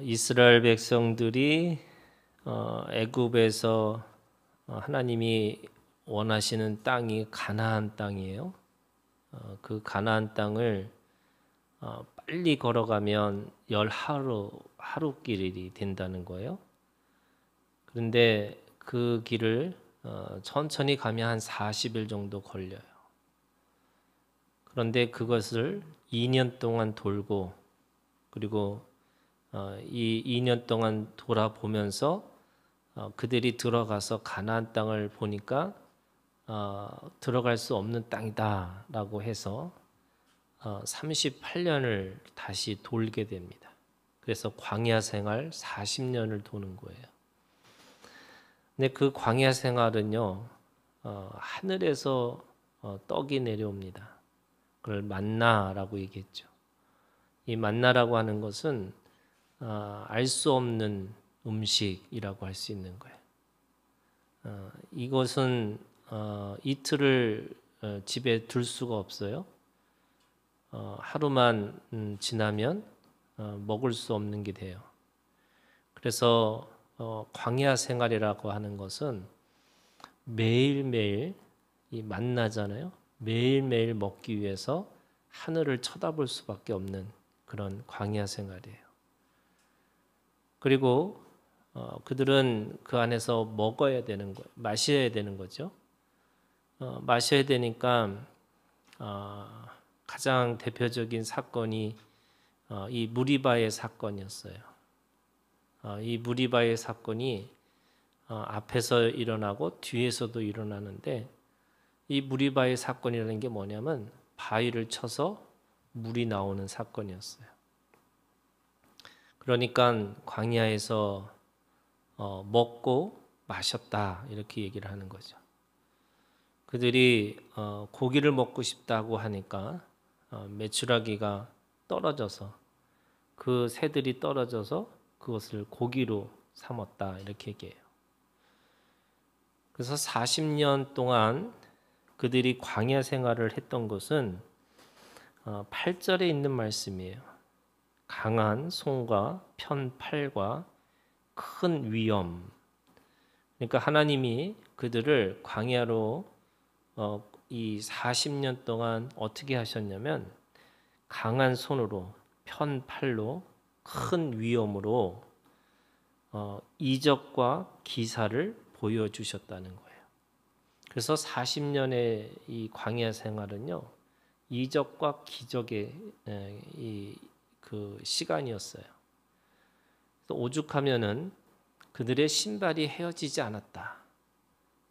이스라엘 백성들이 애굽에서 하나님이 원하시는 땅이 가나안 땅이에요. 그 가나안 땅을 빨리 걸어가면 10하루 길이 된다는 거예요. 그런데 그 길을 천천히 가면 한 40일 정도 걸려요. 그런데 그것을 2년 동안 돌고 그리고 이 2년 동안 돌아보면서 그들이 들어가서 가나안 땅을 보니까 들어갈 수 없는 땅이다라고 해서 38년을 다시 돌게 됩니다. 그래서 광야 생활 40년을 도는 거예요. 근데 그 광야 생활은요, 하늘에서 떡이 내려옵니다. 그걸 만나라고 얘기했죠. 이 만나라고 하는 것은 알 수 없는 음식이라고 할 수 있는 거예요. 이것은 이틀을 집에 둘 수가 없어요. 하루만 지나면 먹을 수 없는 게 돼요. 그래서 광야 생활이라고 하는 것은 매일매일 이 만나잖아요. 매일매일 먹기 위해서 하늘을 쳐다볼 수밖에 없는 그런 광야 생활이에요. 그리고 그들은 그 안에서 먹어야 되는 거예요. 마셔야 되는 거죠. 마셔야 되니까 가장 대표적인 사건이 이 무리바의 사건이었어요. 이 무리바의 사건이 앞에서 일어나고 뒤에서도 일어나는데 이 무리바의 사건이라는 게 뭐냐면 바위를 쳐서 물이 나오는 사건이었어요. 그러니까 광야에서 먹고 마셨다 이렇게 얘기를 하는 거죠. 그들이 고기를 먹고 싶다고 하니까 메추라기가 떨어져서 그 새들이 떨어져서 그것을 고기로 삼았다 이렇게 얘기해요. 그래서 40년 동안 그들이 광야 생활을 했던 것은 8절에 있는 말씀이에요. 강한 손과 편 팔과 큰 위엄. 그러니까 하나님이 그들을 광야로 이 40년 동안 어떻게 하셨냐면 강한 손으로 편 팔로 큰 위엄으로 이적과 기사를 보여주셨다는 거예요. 그래서 40년의 이 광야 생활은요 이적과 기적의 그 시간이었어요. 오죽하면은 그들의 신발이 헤어지지 않았다.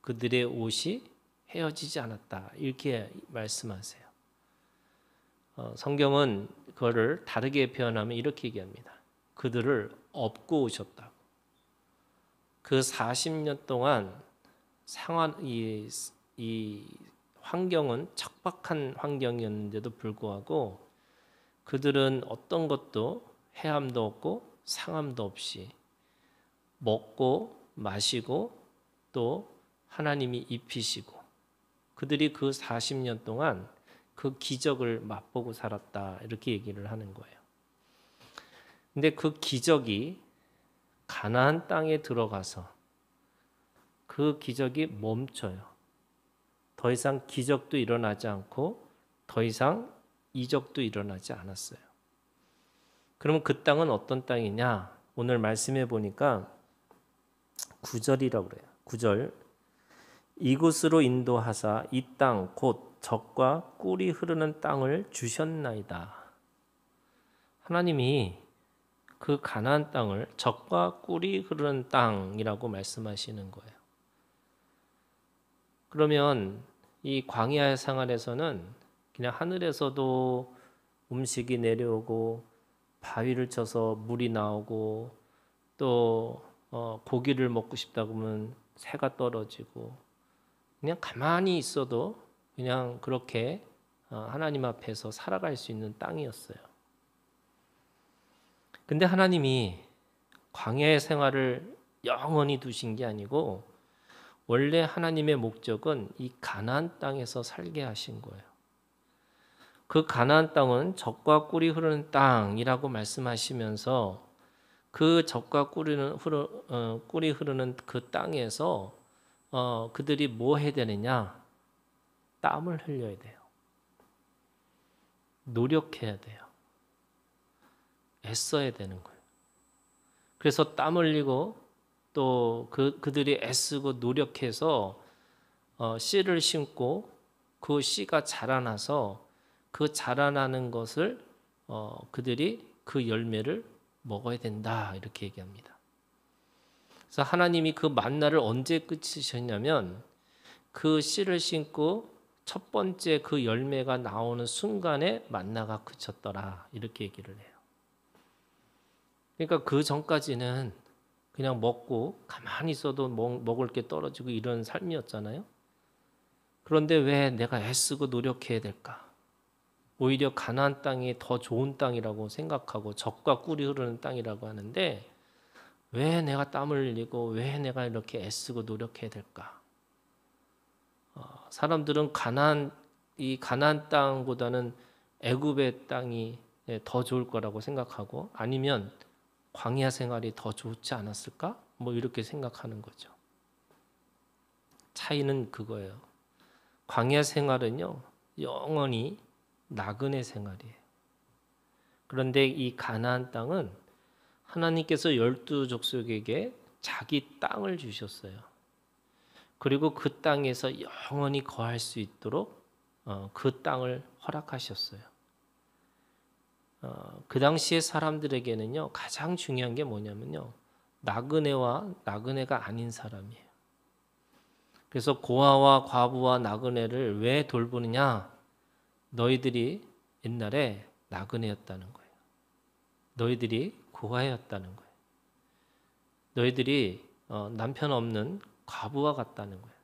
그들의 옷이 헤어지지 않았다. 이렇게 말씀하세요. 성경은 그거를 다르게 표현하면 이렇게 얘기합니다. 그들을 업고 오셨다고. 그 40년 동안 이 환경은 척박한 환경이었는데도 불구하고 그들은 어떤 것도 해함도 없고 상함도 없이 먹고 마시고 또 하나님이 입히시고 그들이 그 40년 동안 그 기적을 맛보고 살았다 이렇게 얘기를 하는 거예요. 근데 그 기적이 가나안 땅에 들어가서 그 기적이 멈춰요. 더 이상 기적도 일어나지 않고 더 이상 이적도 일어나지 않았어요. 그러면 그 땅은 어떤 땅이냐? 오늘 말씀해 보니까 9절이라고 그래요. 9절. 이곳으로 인도하사 이 땅 곧 젖과 꿀이 흐르는 땅을 주셨나이다. 하나님이 그 가나안 땅을 젖과 꿀이 흐르는 땅이라고 말씀하시는 거예요. 그러면 이 광야 생활에서는 그냥 하늘에서도 음식이 내려오고 바위를 쳐서 물이 나오고 또 고기를 먹고 싶다고 하면 새가 떨어지고 그냥 가만히 있어도 그냥 그렇게 하나님 앞에서 살아갈 수 있는 땅이었어요. 근데 하나님이 광야의 생활을 영원히 두신 게 아니고 원래 하나님의 목적은 이 가나안 땅에서 살게 하신 거예요. 그 가나안 땅은 젖과 꿀이 흐르는 땅이라고 말씀하시면서 그 젖과 꿀이 흐르는 그 땅에서 그들이 뭐 해야 되느냐? 땀을 흘려야 돼요. 노력해야 돼요. 애써야 되는 거예요. 그래서 땀 흘리고 또 그들이 애쓰고 노력해서 씨를 심고 그 씨가 자라나서 그 자라나는 것을 그들이 그 열매를 먹어야 된다 이렇게 얘기합니다. 그래서 하나님이 그 만나를 언제 끝이셨냐면 그 씨를 심고 첫 번째 그 열매가 나오는 순간에 만나가 그쳤더라 이렇게 얘기를 해요. 그러니까 그 전까지는 그냥 먹고 가만히 있어도 먹을 게 떨어지고 이런 삶이었잖아요. 그런데 왜 내가 애쓰고 노력해야 될까? 오히려 가나안 땅이 더 좋은 땅이라고 생각하고 젖과 꿀이 흐르는 땅이라고 하는데 왜 내가 땀을 흘리고 왜 내가 이렇게 애쓰고 노력해야 될까? 사람들은 이 가나안 땅보다는 애굽의 땅이 더 좋을 거라고 생각하고 아니면 광야 생활이 더 좋지 않았을까? 뭐 이렇게 생각하는 거죠. 차이는 그거예요. 광야 생활은요 영원히 나그네 생활이에요. 그런데 이 가나안 땅은 하나님께서 12족속에게 자기 땅을 주셨어요. 그리고 그 땅에서 영원히 거할 수 있도록 그 땅을 허락하셨어요. 그 당시에 사람들에게는요 가장 중요한 게 뭐냐면요 나그네와 나그네가 아닌 사람이에요. 그래서 고아와 과부와 나그네를 왜 돌보느냐? 너희들이 옛날에 나그네였다는 거예요. 너희들이 고아였다는 거예요. 너희들이 남편 없는 과부와 같다는 거예요.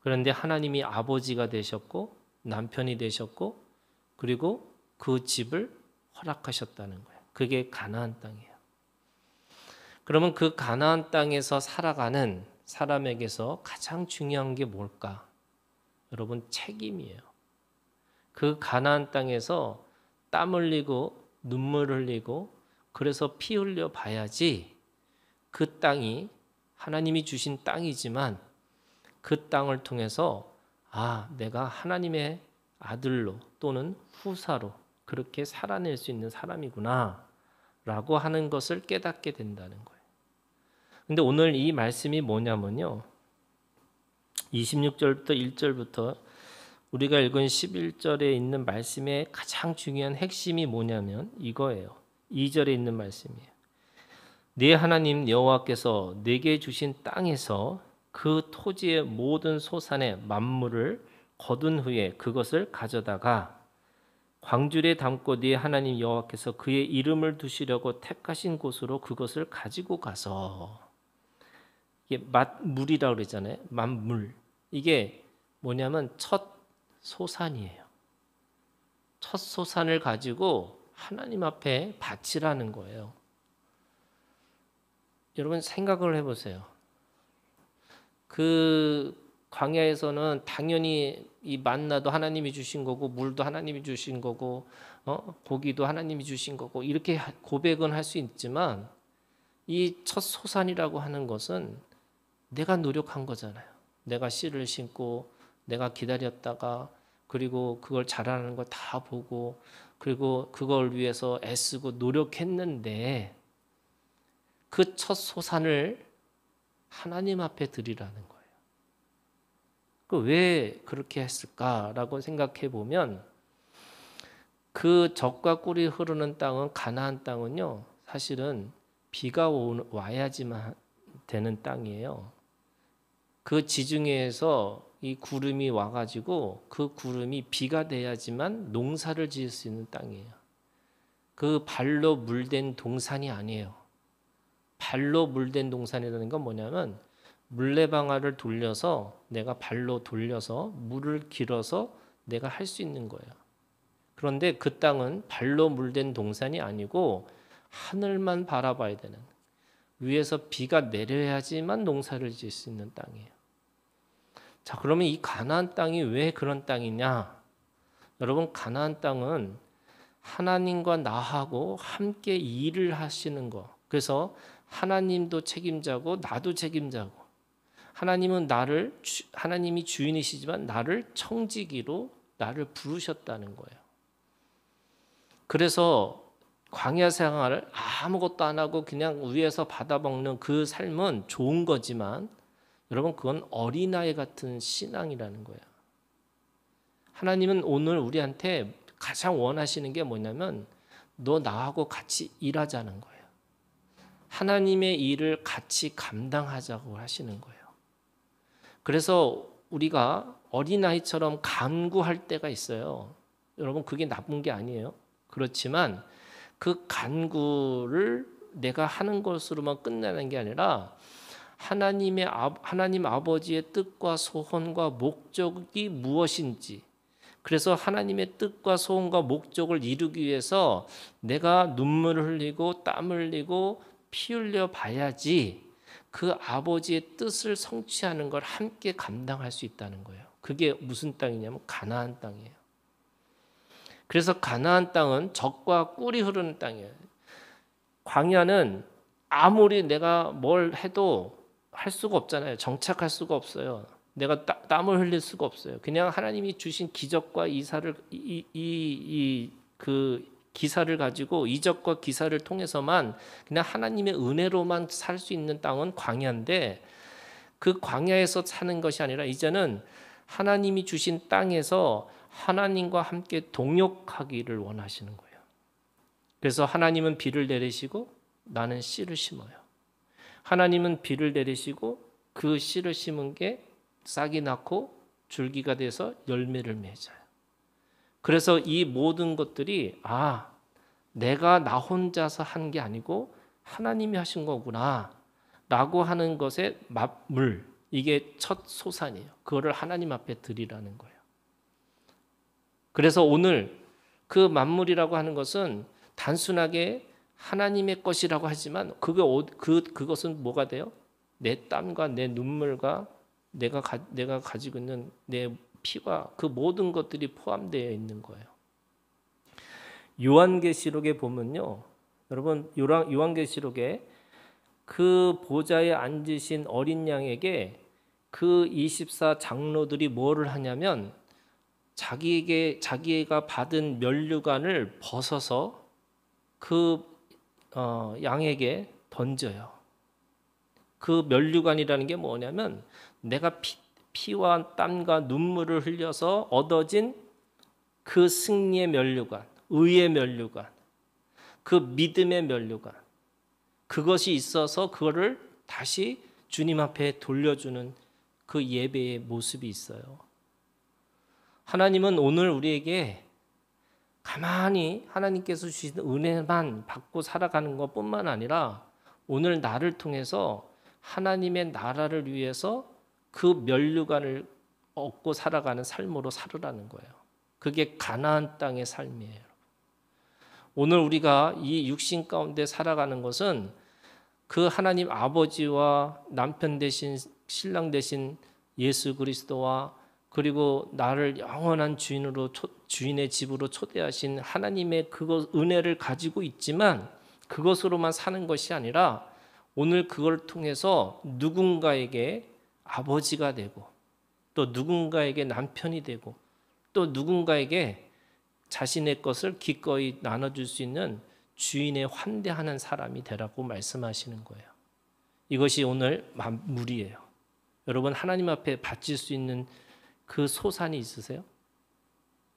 그런데 하나님이 아버지가 되셨고 남편이 되셨고 그리고 그 집을 허락하셨다는 거예요. 그게 가나안 땅이에요. 그러면 그 가나안 땅에서 살아가는 사람에게서 가장 중요한 게 뭘까? 여러분 책임이에요. 그 가나안 땅에서 땀 흘리고 눈물 흘리고 그래서 피 흘려 봐야지 그 땅이 하나님이 주신 땅이지만 그 땅을 통해서 내가 하나님의 아들로 또는 후사로 그렇게 살아낼 수 있는 사람이구나 라고 하는 것을 깨닫게 된다는 거예요. 근데 오늘 이 말씀이 뭐냐면요 26절부터 1절부터 우리가 읽은 11절에 있는 말씀의 가장 중요한 핵심이 뭐냐면 이거예요. 2절에 있는 말씀이에요. 네 하나님 여호와께서 내게 주신 땅에서 그 토지의 모든 소산의 만물을 거둔 후에 그것을 가져다가 광주리에 담고 네 하나님 여호와께서 그의 이름을 두시려고 택하신 곳으로 그것을 가지고 가서 이게 만물이라고 그러잖아요. 만물. 이게 뭐냐면 첫 소산이에요. 첫 소산을 가지고 하나님 앞에 바치라는 거예요. 여러분 생각을 해보세요. 그 광야에서는 당연히 이 만나도 하나님이 주신 거고 물도 하나님이 주신 거고 고기도 하나님이 주신 거고 이렇게 고백은 할 수 있지만 이 첫 소산이라고 하는 것은 내가 노력한 거잖아요. 내가 씨를 심고 내가 기다렸다가 그리고 그걸 자라는 걸 다 보고 그리고 그걸 위해서 애쓰고 노력했는데 그 첫 소산을 하나님 앞에 드리라는 거예요. 왜 그렇게 했을까라고 생각해 보면 그 젖과 꿀이 흐르는 땅은 가나안 땅은요 사실은 비가 와야지만 되는 땅이에요. 그 지중해에서 이 구름이 와가지고 그 구름이 비가 돼야지만 농사를 지을 수 있는 땅이에요. 그 발로 물된 동산이 아니에요. 발로 물된 동산이라는 건 뭐냐면 물레방아를 돌려서 내가 발로 돌려서 물을 길어서 내가 할 수 있는 거예요. 그런데 그 땅은 발로 물된 동산이 아니고 하늘만 바라봐야 되는 위에서 비가 내려야지만 농사를 지을 수 있는 땅이에요. 자, 그러면 이 가나안 땅이 왜 그런 땅이냐? 여러분 가나안 땅은 하나님과 나하고 함께 일을 하시는 거 그래서 하나님도 책임자고 나도 책임자고, 하나님이 주인이시지만 나를 청지기로 나를 부르셨다는 거예요. 그래서 광야 생활을 아무것도 안 하고 그냥 위에서 받아먹는 그 삶은 좋은 거지만 여러분, 그건 어린아이 같은 신앙이라는 거예요. 하나님은 오늘 우리한테 가장 원하시는 게 뭐냐면 너 나하고 같이 일하자는 거예요. 하나님의 일을 같이 감당하자고 하시는 거예요. 그래서 우리가 어린아이처럼 간구할 때가 있어요. 여러분, 그게 나쁜 게 아니에요. 그렇지만 그 간구를 내가 하는 것으로만 끝나는 게 아니라 하나님 아버지의 뜻과 소원과 목적이 무엇인지, 그래서 하나님의 뜻과 소원과 목적을 이루기 위해서 내가 눈물을 흘리고 땀 흘리고 피 흘려 봐야지 그 아버지의 뜻을 성취하는 걸 함께 감당할 수 있다는 거예요. 그게 무슨 땅이냐면 가나안 땅이에요. 그래서 가나안 땅은 젖과 꿀이 흐르는 땅이에요. 광야는 아무리 내가 뭘 해도 할 수가 없잖아요. 정착할 수가 없어요. 내가 땀을 흘릴 수가 없어요. 그냥 하나님이 주신 기적과 그 기사를 가지고, 이적과 기사를 통해서만 그냥 하나님의 은혜로만 살 수 있는 땅은 광야인데, 그 광야에서 사는 것이 아니라 이제는 하나님이 주신 땅에서 하나님과 함께 동역하기를 원하시는 거예요. 그래서 하나님은 비를 내리시고 나는 씨를 심어요. 하나님은 비를 내리시고 그 씨를 심은 게 싹이 나고 줄기가 돼서 열매를 맺어요. 그래서 이 모든 것들이 내가 나 혼자서 한 게 아니고 하나님이 하신 거구나 라고 하는 것의 맛물, 이게 첫 소산이에요. 그거를 하나님 앞에 드리라는 거예요. 그래서 오늘 그 만물이라고 하는 것은 단순하게 하나님의 것이라고 하지만 그것은 뭐가 돼요? 내 땀과 내 눈물과 내가 가지고 있는 내 피와 그 모든 것들이 포함되어 있는 거예요. 요한계시록에 보면요, 여러분, 요한계시록에 그 보좌에 앉으신 어린 양에게 그 24 장로들이 뭐를 하냐면 자기가 받은 면류관을 벗어서 그 양에게 던져요. 그 면류관이라는 게 뭐냐면 내가 피와 땀과 눈물을 흘려서 얻어진 그 승리의 면류관, 의의 면류관, 그 믿음의 면류관, 그것이 있어서 그거를 다시 주님 앞에 돌려주는 그 예배의 모습이 있어요. 하나님은 오늘 우리에게 가만히 하나님께서 주신 은혜만 받고 살아가는 것뿐만 아니라 오늘 나를 통해서 하나님의 나라를 위해서 그 면류관을 얻고 살아가는 삶으로 살으라는 거예요. 그게 가나안 땅의 삶이에요. 오늘 우리가 이 육신 가운데 살아가는 것은 그 하나님 아버지와 남편 되신 신랑 되신 예수 그리스도와 그리고 나를 영원한 주인의 집으로 초대하신 하나님의 그것 은혜를 가지고 있지만 그것으로만 사는 것이 아니라 오늘 그걸 통해서 누군가에게 아버지가 되고 또 누군가에게 남편이 되고 또 누군가에게 자신의 것을 기꺼이 나눠줄 수 있는 주인의 환대하는 사람이 되라고 말씀하시는 거예요. 이것이 오늘 만물이에요. 여러분, 하나님 앞에 바칠 수 있는 그 소산이 있으세요?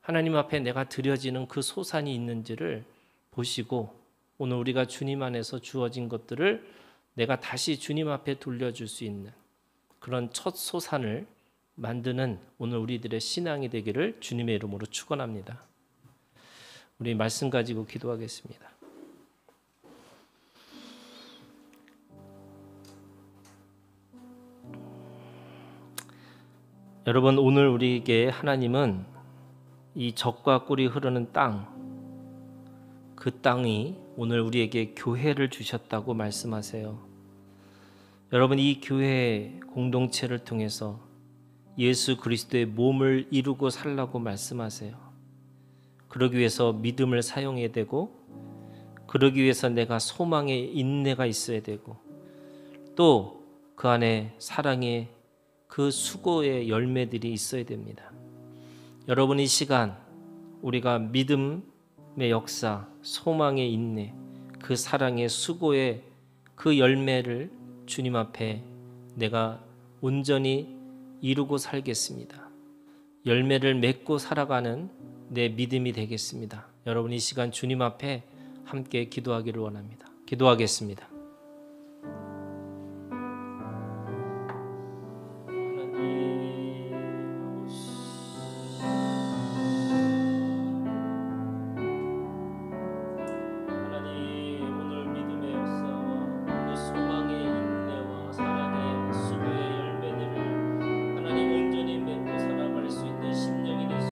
하나님 앞에 내가 드려지는 그 소산이 있는지를 보시고 오늘 우리가 주님 안에서 주어진 것들을 내가 다시 주님 앞에 돌려줄 수 있는 그런 첫 소산을 만드는 오늘 우리들의 신앙이 되기를 주님의 이름으로 축원합니다. 우리 말씀 가지고 기도하겠습니다. 여러분, 오늘 우리에게 하나님은 이 젖과 꿀이 흐르는 땅, 그 땅이 오늘 우리에게 교회를 주셨다고 말씀하세요. 여러분, 이 교회 공동체를 통해서 예수 그리스도의 몸을 이루고 살라고 말씀하세요. 그러기 위해서 믿음을 사용해야 되고 그러기 위해서 내가 소망의 인내가 있어야 되고 또 그 안에 사랑의 그 수고의 열매들이 있어야 됩니다. 여러분 이 시간 우리가 믿음의 역사, 소망의 인내, 그 사랑의 수고의 그 열매를 주님 앞에 내가 온전히 이루고 살겠습니다. 열매를 맺고 살아가는 내 믿음이 되겠습니다. 여러분 이 시간 주님 앞에 함께 기도하기를 원합니다. 기도하겠습니다.